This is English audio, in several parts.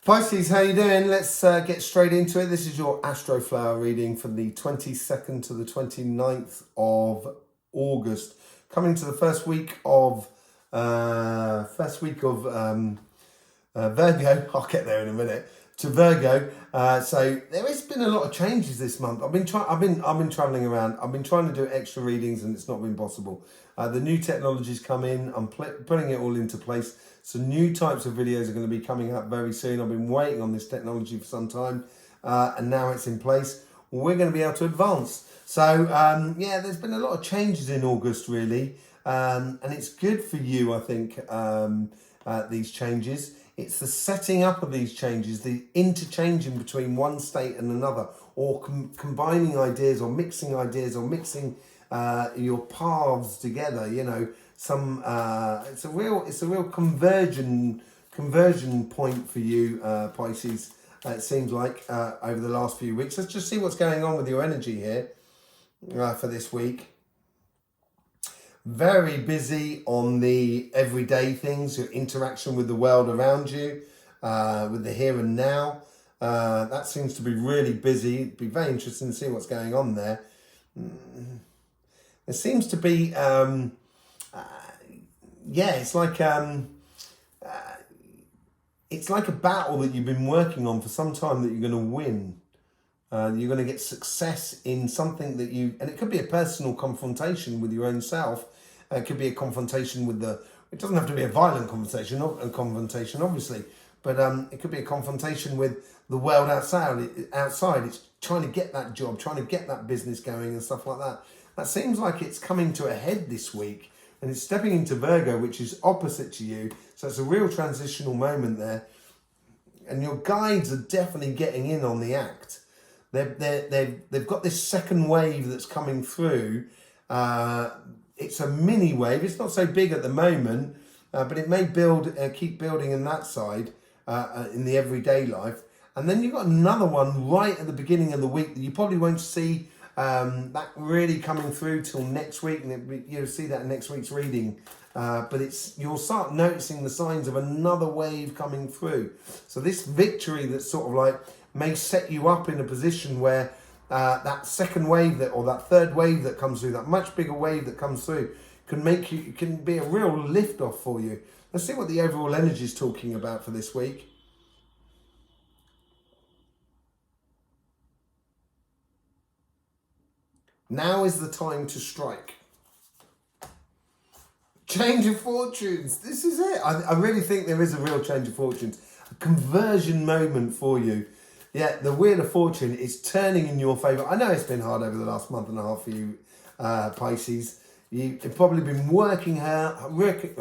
Pisces, how you doing? Let's get straight into it. This is your Astroflower reading from the 22nd to the 29th of August. Coming to the first week of Virgo. I'll get there in a minute. To Virgo. So there has been a lot of changes this month. I've been traveling around. I've been trying to do extra readings and it's not been possible. The new technologies come in. I'm putting it all into place. So new types of videos are going to be coming out very soon. I've been waiting on this technology for some time, and now it's in place. We're going to be able to advance. So yeah, there's been a lot of changes in August, really, and it's good for you, I think. These changes. It's the setting up of these changes, the interchanging between one state and another, or combining ideas, or mixing your paths together. You know, it's a real conversion point for you, Pisces. It seems like over the last few weeks. Let's just see what's going on with your energy here for this week. Very busy on the everyday things, your interaction with the world around you, with the here and now. That seems to be really busy. It'd be very interesting to see what's going on there. There seems to be, it's like a battle that you've been working on for some time that you're going to win. You're going to get success in something that and it could be a personal confrontation with your own self. It could be a confrontation with it doesn't have to be a violent confrontation, obviously, but it could be a confrontation with the world outside. It's trying to get that job, trying to get that business going and stuff like that. That seems like it's coming to a head this week, and it's stepping into Virgo, which is opposite to you. So it's a real transitional moment there. And your guides are definitely getting in on the act. They've got this second wave that's coming through. It's a mini wave. It's not so big at the moment, but it may keep building in that side in the everyday life. And then you've got another one right at the beginning of the week that you probably won't see that really coming through till next week, and you'll see that in next week's reading. But you'll start noticing the signs of another wave coming through. So this victory that's sort of like may set you up in a position where that second wave or that third wave that comes through, that much bigger wave that comes through, can be a real lift off for you. Let's see what the overall energy is talking about for this week. Now is the time to strike. Change of fortunes. This is it. I really think there is a real change of fortunes. A conversion moment for you. Yeah, the Wheel of Fortune is turning in your favour. I know it's been hard over the last month and a half for you, Pisces. You've probably been working hard. What is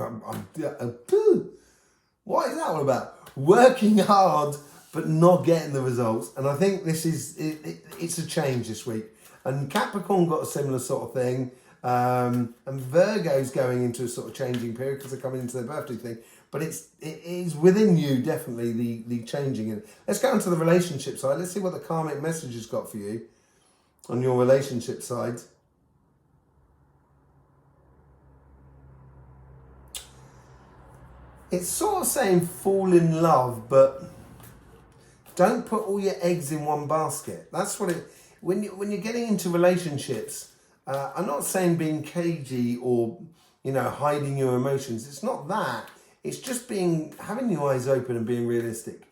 that all about? Working hard, but not getting the results. And I think this is it's a change this week. And Capricorn got a similar sort of thing. And Virgo's going into a sort of changing period because they're coming into their birthday thing. But it is within you, definitely, the changing. Let's go into the relationship side. Let's see what the karmic message has got for you on your relationship side. It's sort of saying fall in love, but don't put all your eggs in one basket. That's what it... When you're getting into relationships, I'm not saying being cagey or, hiding your emotions. It's not that. It's just having your eyes open and being realistic.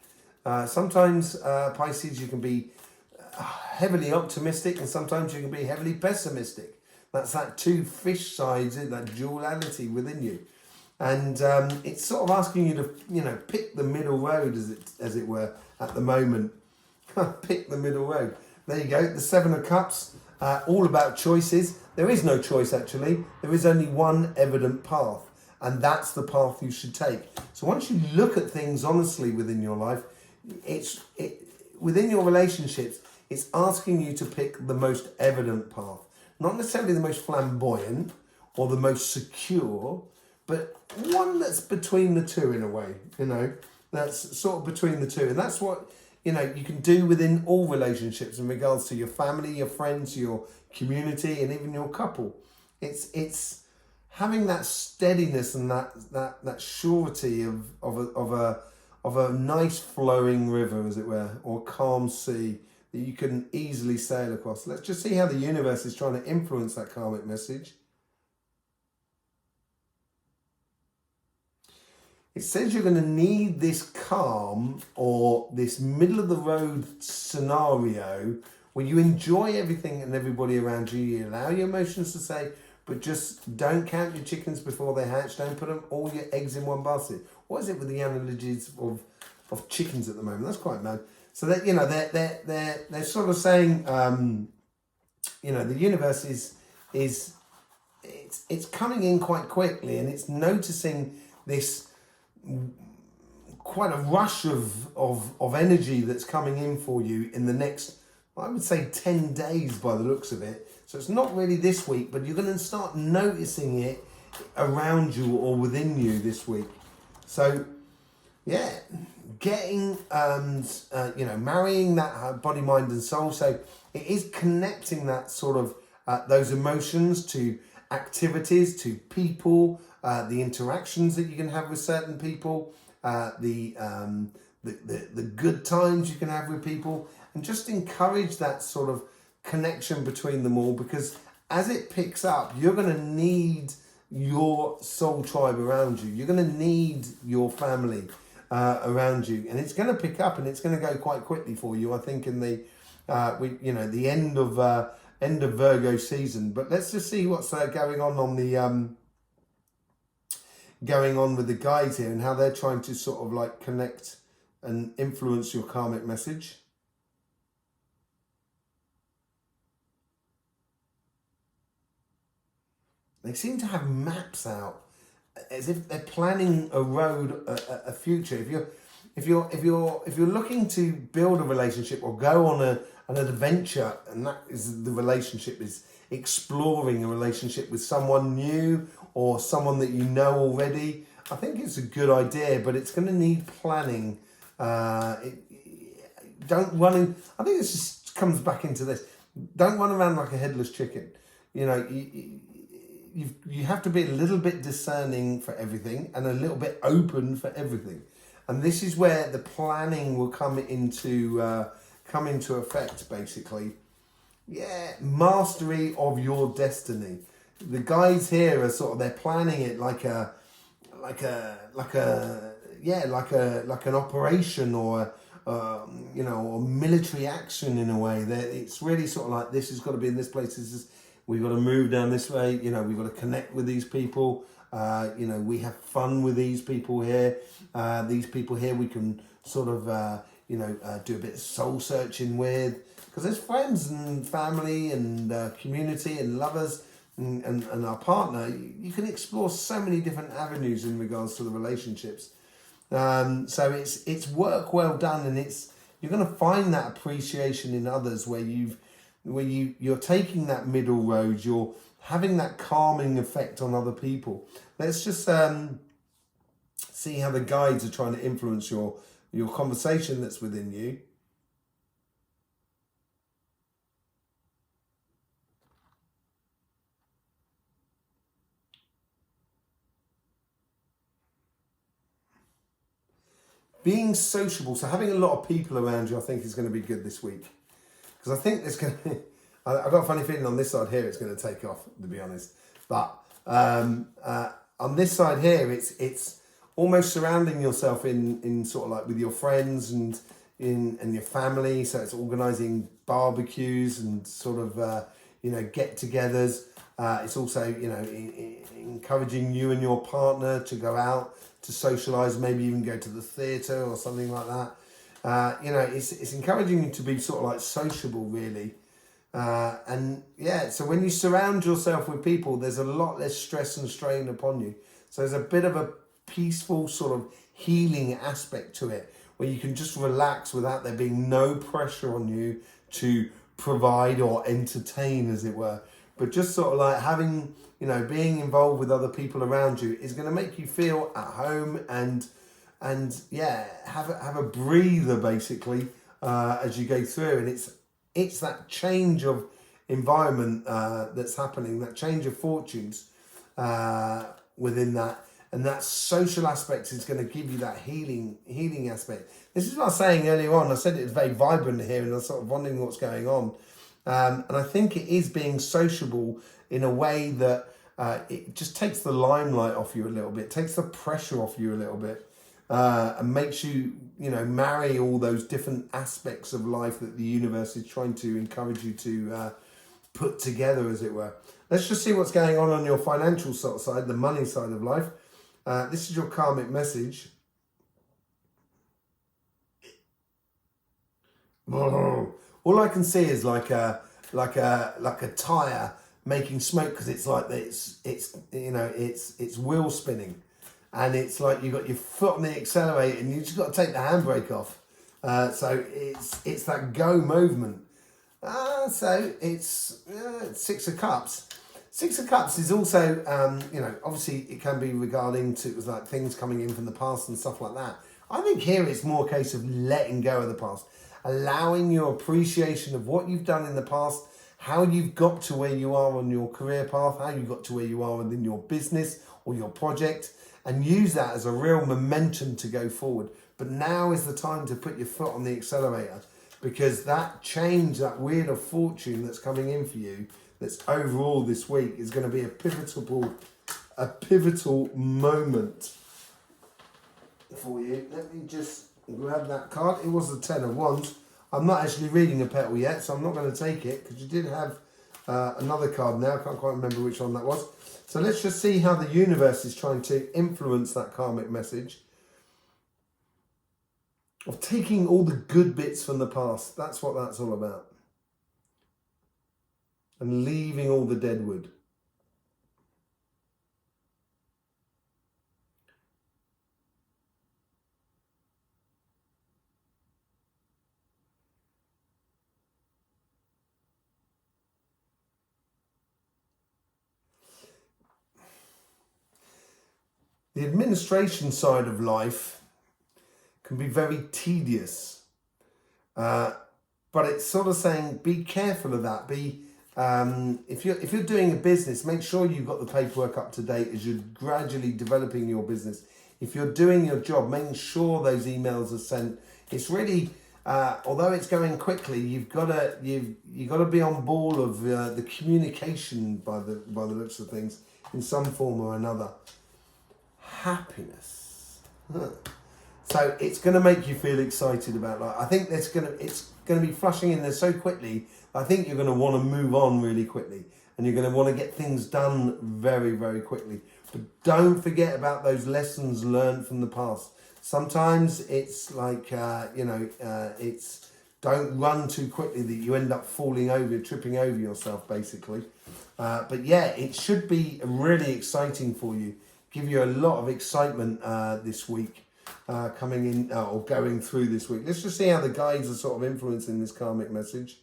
Sometimes, Pisces, you can be heavily optimistic, and sometimes you can be heavily pessimistic. That's that two fish sides, that duality within you. And it's sort of asking you to, pick the middle road, as it were, at the moment. Pick the middle road. There you go, the Seven of Cups, all about choices. There is no choice, actually. There is only one evident path, and that's the path you should take. So once you look at things honestly within your life, within your relationships, it's asking you to pick the most evident path. Not necessarily the most flamboyant or the most secure, but one that's between the two in a way, that's sort of between the two. And that's what... you can do within all relationships in regards to your family, your friends, your community, and even your couple. It's having that steadiness and that surety of of a nice flowing river, as it were, or calm sea that you can easily sail across. Let's just see how the universe is trying to influence that karmic message. It says you're going to need this calm or this middle of the road scenario where you enjoy everything and everybody around you. You allow your emotions to say, but just don't count your chickens before they hatch. Don't put all your eggs in one basket. What is it with the analogies of chickens at the moment? That's quite mad. So that, you know, they're sort of saying, you know, the universe it's coming in quite quickly, and it's noticing this quite a rush of energy that's coming in for you in the next, I would say, 10 days by the looks of it. So it's not really this week, but you're going to start noticing it around you or within you this week. So yeah, getting you know, marrying that body, mind and soul. So it is connecting that sort of those emotions to activities, to people, the interactions that you can have with certain people, the good times you can have with people, and just encourage that sort of connection between them all, because as it picks up, you're going to need your soul tribe around you. You're going to need your family around you, and it's going to pick up, and it's going to go quite quickly for you, I think, in the you know, the end of Virgo season. But let's just see what's going on the going on with the guides here, and how they're trying to sort of like connect and influence your karmic message. They seem to have maps out, as if they're planning a road, a future. If you're looking to build a relationship or go on an adventure, and that is the relationship, is exploring a relationship with someone new or someone that you know already, I think it's a good idea, but it's going to need planning. Don't run in. I think this just comes back into this. Don't run around like a headless chicken. You know, you have to be a little bit discerning for everything and a little bit open for everything. And this is where the planning will come into effect, basically. Yeah, mastery of your destiny. The guys here are sort of, they're planning it like an operation, or you know, or military action in a way. That it's really sort of like, this has got to be in this place. We've got to move down this way. You know, we've got to connect with these people. You know, we have fun with these people here. These people here we can sort of you know, do a bit of soul searching with, because there's friends and family and community and lovers and our partner. You can explore so many different avenues in regards to the relationships. So it's work well done, and you're going to find that appreciation in others where you're taking that middle road. You're having that calming effect on other people. Let's just see how the guides are trying to influence your conversation that's within you. Being sociable, so having a lot of people around you, I think is going to be good this week. Because I think there's going to, I've got a funny feeling on this side here it's going to take off, to be honest. But on this side here, it's almost surrounding yourself in sort of like with your friends and your family. So it's organising barbecues and sort of you know, get-togethers. It's also, you know, encouraging you and your partner to go out to socialise, maybe even go to the theatre or something like that. You know, it's encouraging you to be sort of like sociable, really. And yeah, so when you surround yourself with people, there's a lot less stress and strain upon you. So there's a bit of a peaceful sort of healing aspect to it, where you can just relax without there being no pressure on you to provide or entertain, as it were. But just sort of like having, you know, being involved with other people around you is going to make you feel at home and yeah, have a breather, basically, as you go through. And it's that change of environment that's happening, that change of fortunes within that. and that social aspect is going to give you that healing aspect. This is what I was saying earlier on. I said it was very vibrant here, and I was sort of wondering what's going on. And I think it is being sociable in a way that it just takes the limelight off you a little bit, takes the pressure off you a little bit, and makes you, marry all those different aspects of life that the universe is trying to encourage you to put together, as it were. Let's just see what's going on your financial sort of side, the money side of life. This is your karmic message. All I can see is like a tire making smoke, because it's like it's wheel spinning, and it's like you've got your foot on the accelerator and you just got to take the handbrake off. So it's that go movement. So it's Six of Cups. Six of Cups is also, obviously it can be regarding to like things coming in from the past and stuff like that. I think here it's more a case of letting go of the past, allowing your appreciation of what you've done in the past, how you've got to where you are on your career path, how you got to where you are within your business or your project, and use that as a real momentum to go forward. But now is the time to put your foot on the accelerator, because that change, that wheel of fortune that's coming in for you, that's overall this week, is going to be a pivotal moment for you. Let me just grab that card. It was the Ten of Wands. I'm not actually reading a petal yet, so I'm not going to take it, because you did have another card now. I can't quite remember which one that was. So let's just see how the universe is trying to influence that karmic message of taking all the good bits from the past. That's what that's all about. And leaving all the dead wood. The administration side of life can be very tedious, but it's sort of saying be careful of that. If you're doing a business, make sure you've got the paperwork up to date as you're gradually developing your business. If you're doing your job, making sure those emails are sent. It's really, although it's going quickly, you've got to be on board of the communication by the looks of things in some form or another. Happiness. So it's going to make you feel excited about life. I think it's going to be flushing in there so quickly. I think you're going to want to move on really quickly, and you're going to want to get things done very, very quickly. But don't forget about those lessons learned from the past. Sometimes it's like it's don't run too quickly that you end up falling over, tripping over yourself, basically. But yeah, it should be really exciting for you. Give you a lot of excitement this week, coming in or going through this week. Let's just see how the guides are sort of influencing this karmic message.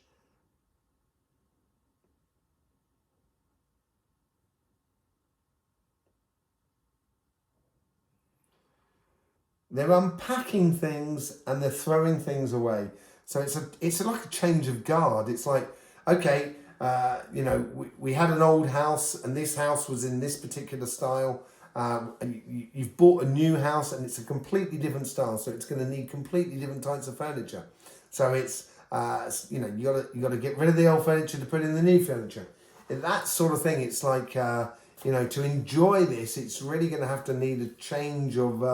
They're unpacking things and they're throwing things away. So it's like a change of guard. It's like, okay, we had an old house, and this house was in this particular style. And you've bought a new house, and it's a completely different style, so it's going to need completely different types of furniture. So it's you got to get rid of the old furniture to put in the new furniture. And that sort of thing. It's like to enjoy this, it's really going to have to need a change of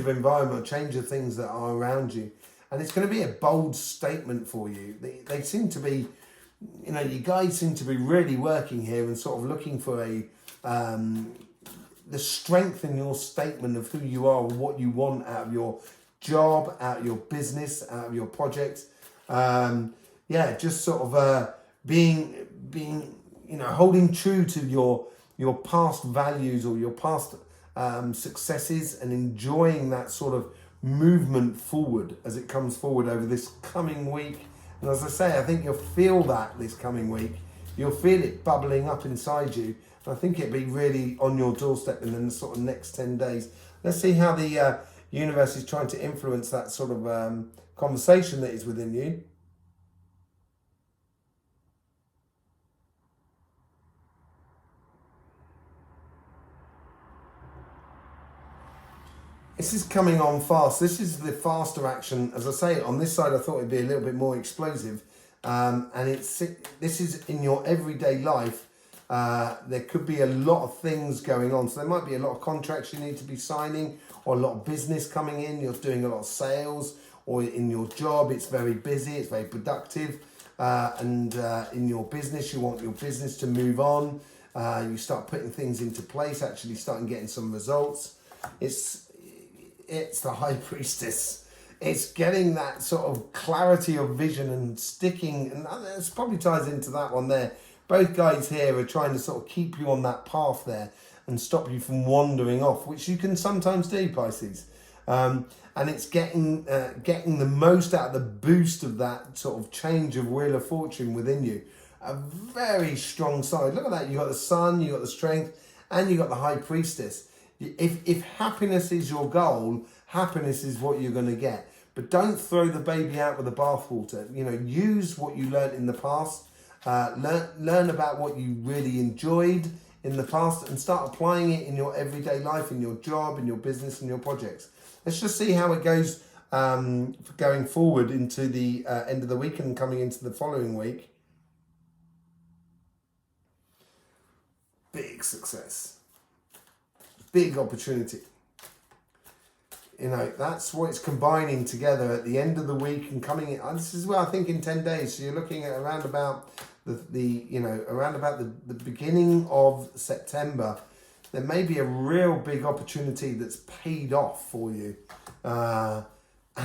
environment, change of things that are around you, and it's going to be a bold statement for you. They seem to be, you guys seem to be really working here and sort of looking for the strength in your statement of who you are and what you want out of your job, out of your business, out of your project. Just sort of being holding true to your past values or your past successes, and enjoying that sort of movement forward as it comes forward over this coming week. And as I say, I think you'll feel that this coming week. You'll feel it bubbling up inside you. I think it'd be really on your doorstep in the sort of next 10 days. Let's see how the universe is trying to influence that sort of conversation that is within you. This is coming on fast. This is the faster action. As I say, on this side, I thought it'd be a little bit more explosive. And this is in your everyday life. There could be a lot of things going on. So there might be a lot of contracts you need to be signing, or a lot of business coming in. You're doing a lot of sales, or in your job, it's very busy, it's very productive. And in your business, you want your business to move on. You start putting things into place, actually starting getting some results. It's the High Priestess. It's getting that sort of clarity of vision and sticking, and this probably ties into that one there. Both guys here are trying to sort of keep you on that path there and stop you from wandering off, which you can sometimes do, Pisces. And it's getting the most out of the boost of that sort of change of Wheel of Fortune within you. A very strong side. Look at that. You got the Sun, you got the Strength, and you got the High Priestess. If happiness is your goal, happiness is what you're going to get. But don't throw the baby out with the bathwater. You know, use what you learned in the past. Learn about what you really enjoyed in the past and start applying it in your everyday life, in your job, in your business, and your projects. Let's just see how it goes going forward into the end of the week and coming into the following week. Big success. Big opportunity. You know, that's what it's combining together at the end of the week and coming in. This is where I think in 10 days. So you're looking at around about the beginning of September. There may be a real big opportunity that's paid off for you. And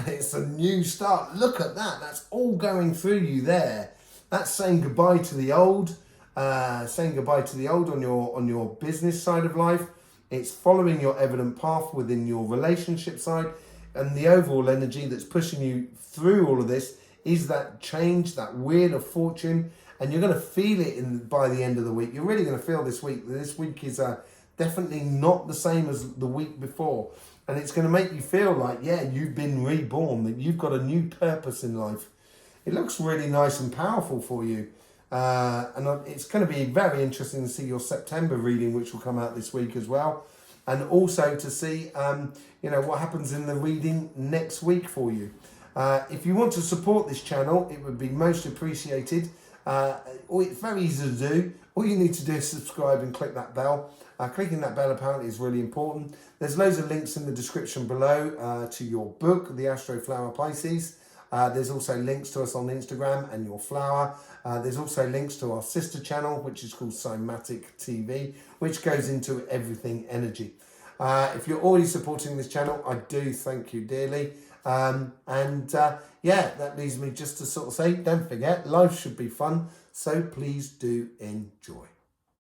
it's a new start. Look at that. That's all going through you there. That's saying goodbye to the old. Saying goodbye to the old on your business side of life. It's following your evident path within your relationship side, and the overall energy that's pushing you through all of this is that change, that Wheel of Fortune, and you're going to feel it by the end of the week. You're really going to feel this week. This week is definitely not the same as the week before, and it's going to make you feel like, yeah, you've been reborn, that you've got a new purpose in life. It looks really nice and powerful for you. And it's going to be very interesting to see your September reading, which will come out this week as well. And also to see, what happens in the reading next week for you. If you want to support this channel, it would be most appreciated. It's very easy to do. All you need to do is subscribe and click that bell. Clicking that bell apparently is really important. There's loads of links in the description below to your book, The Astroflower Pisces. There's also links to us on Instagram and your flower. There's also links to our sister channel, which is called Cymatic TV, which goes into everything energy. If you're already supporting this channel, I do thank you dearly. That leaves me just to sort of say, don't forget, life should be fun, so please do enjoy.